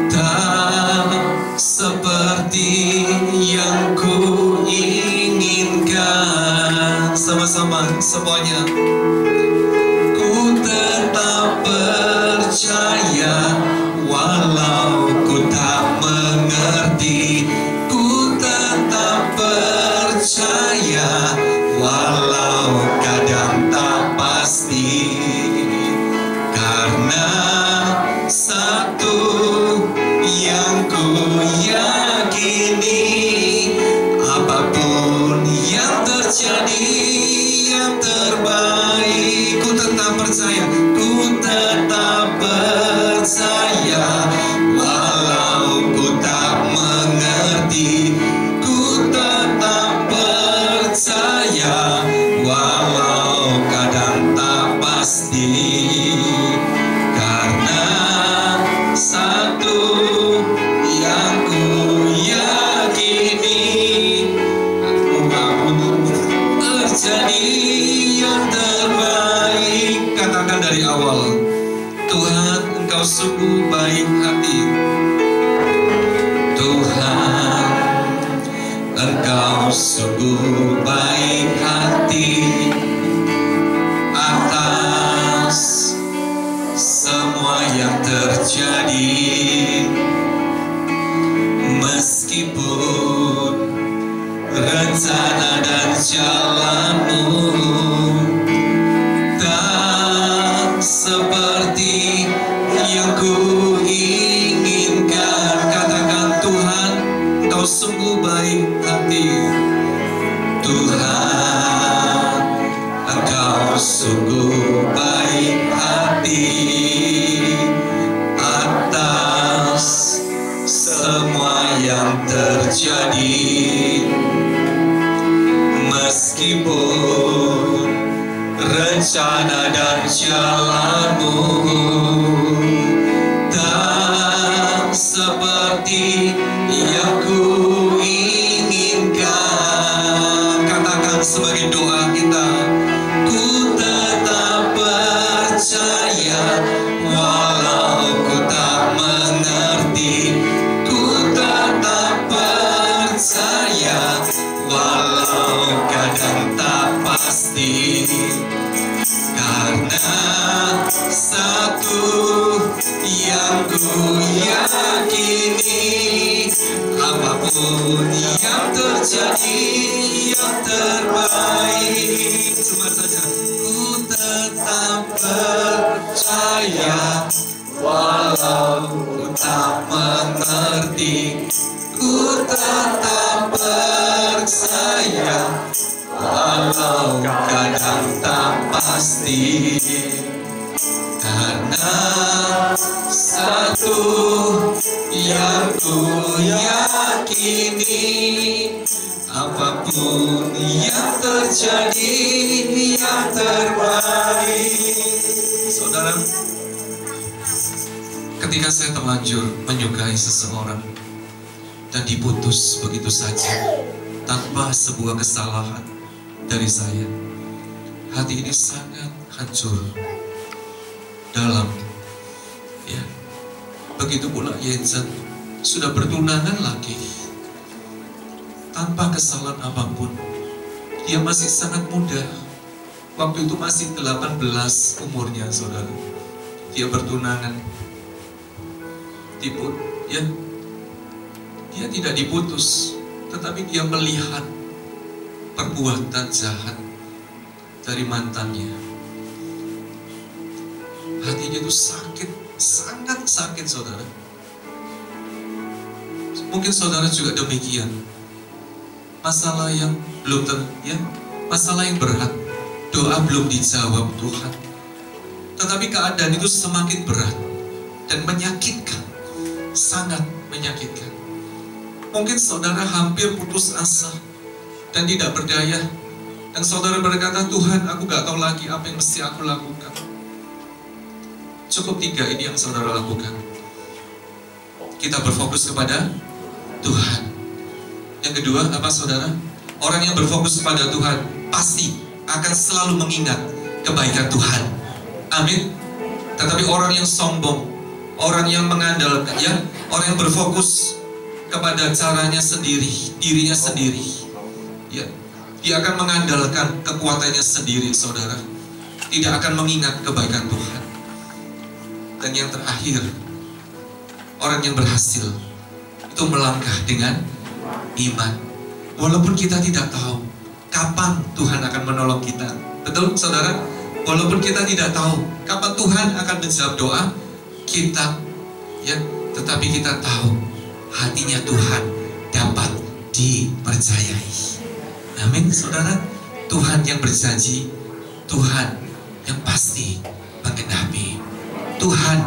tak seperti yang ku inginkan. Sama-sama semuanya. Ku tetap percaya walau ku tak mengerti. Ku tetap percaya walau kadang tak pasti. Karena satu yang ku yakini, apapun yang terjadi, yang terbaik. Ku tetap percaya, ku tetap percaya walau ku tak mengerti. Ku tetap percaya walau kadang tak pasti. Karena satu yang ku yakini, apapun terjadi yang terbaik. Katakan dari awal, Tuhan, Engkau sungguh baik hati. Tuhan, Engkau sungguh baik hati atas semua yang terjadi. Meskipun rencana dan jalanmu tak seperti yang ku inginkan. sungguh baik hati atas semua yang terjadi. Meskipun rencana dan jalanmu tak seperti yang ku inginkan, katakan sebagai doa kita, ku tetap percaya walau ku tak mengerti, ku tetap percaya walau kadang tak pasti, karena satu yang ku yakini, apapun yang terjadi yang terbaik. Cuma saja ku tetap percaya walau ku tak mengerti, ku tetap percaya walau kadang tak pasti, karena satu yang ku yakini, apapun yang terjadi yang terbaik. Saudara, ketika saya terlanjur menyukai seseorang dan diputus begitu saja tanpa sebuah kesalahan dari saya, hati ini sangat hancur, dalam. Ya, begitu pula Yensen sudah bertunangan lagi tanpa kesalahan apapun. Dia masih sangat muda, waktu itu masih 18 umurnya, saudara. Dia bertunangan, ya, dia tidak diputus, tetapi dia melihat perbuatan jahat dari mantannya. Hatinya itu sakit, sangat sakit, saudara. Mungkin saudara juga demikian. Masalah yang belum masalah yang berat, doa belum dijawab Tuhan, tetapi keadaan itu semakin berat dan menyakitkan, sangat menyakitkan. Mungkin saudara hampir putus asa dan tidak berdaya, dan saudara berkata, Tuhan, aku gak tahu lagi apa yang mesti aku lakukan. Cukup 3 ini yang saudara lakukan. Kita berfokus kepada Tuhan. Yang kedua, apa saudara? Orang yang berfokus kepada Tuhan pasti akan selalu mengingat kebaikan Tuhan. Amin. Tetapi orang yang sombong, orang yang mengandalkan, ya, orang yang berfokus kepada caranya sendiri, dirinya sendiri, ya, dia akan mengandalkan kekuatannya sendiri, saudara. Tidak akan mengingat kebaikan Tuhan. Dan yang terakhir, orang yang berhasil itu melangkah dengan iman. Walaupun kita tidak tahu kapan Tuhan akan menolong kita. Betul, saudara? Walaupun kita tidak tahu kapan Tuhan akan menjawab doa kita, ya, tetapi kita tahu hatinya Tuhan dapat dipercayai. Amin, saudara. Tuhan yang berjanji, Tuhan yang pasti menggenapi. Tuhan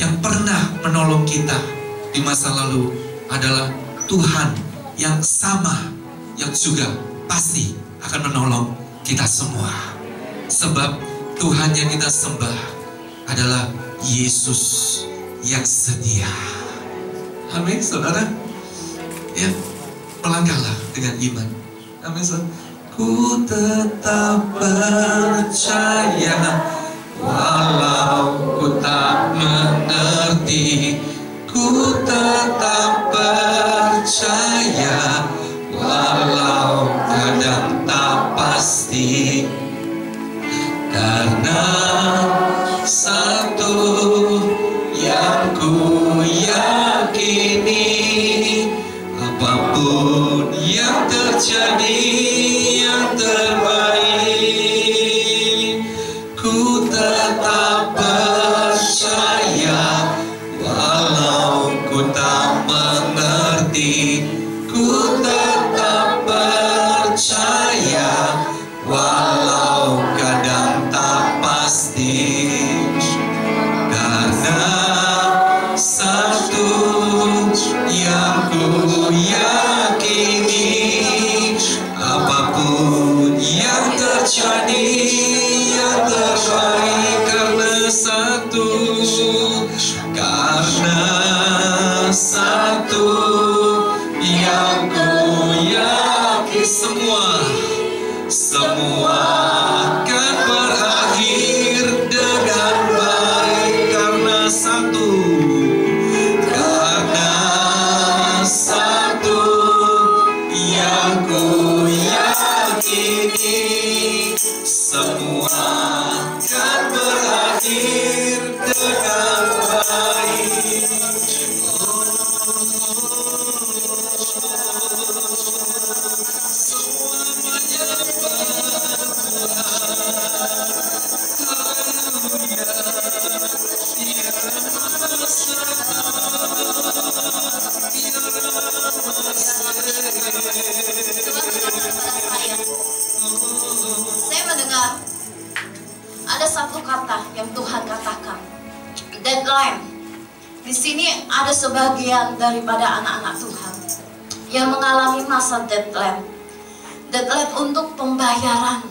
yang pernah menolong kita di masa lalu adalah Tuhan yang sama, yang juga pasti akan menolong kita semua. Sebab Tuhan yang kita sembah adalah Yesus yang setia. Amin, saudara. Ya, melangkahlah dengan iman. Amin, saudara. Ku tetap percaya walau ku tak mengerti, ku tetap percaya walau kadang tak pasti, karena satu yang ku yakini, apapun yang terjadi yang terbaik, ku tetap percaya walau ku tak mengerti, ku tetap percaya walau kadang tak satu kata yang Tuhan katakan, deadline. Di sini ada sebagian daripada anak-anak Tuhan yang mengalami masa deadline. Deadline untuk pembayaran.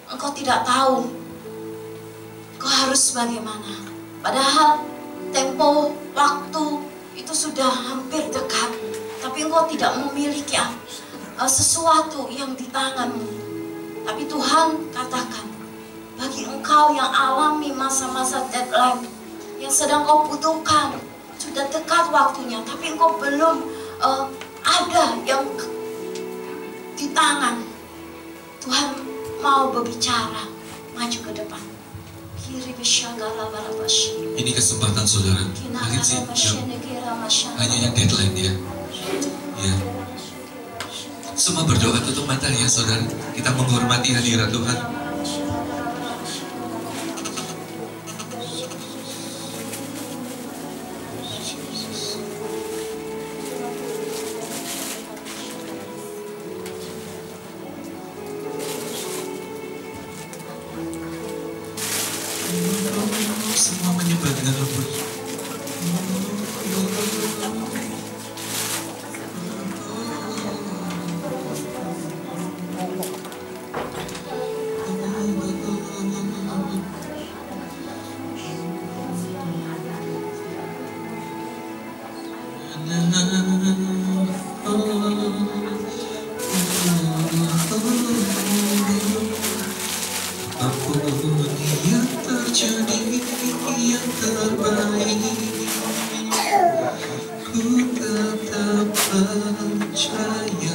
Engkau tidak tahu engkau harus bagaimana. Padahal tempo waktu itu sudah hampir dekat, tapi engkau tidak memiliki sesuatu yang di tanganmu. Tapi Tuhan katakan, bagi engkau yang alami masa-masa deadline, yang sedang kau butuhkan, sudah dekat waktunya, tapi engkau belum ada yang di tangan. Tuhan mau berbicara, maju ke depan. Ini kesempatan saudara. Mungkin sih hanya yang deadline ya. Ya. Semua berdoa tutup mata ya saudara. Kita menghormati hadirat Tuhan. Semua menyembah dengan lembut. Apapun yang terjadi, yang terbaik, ku tetap percaya.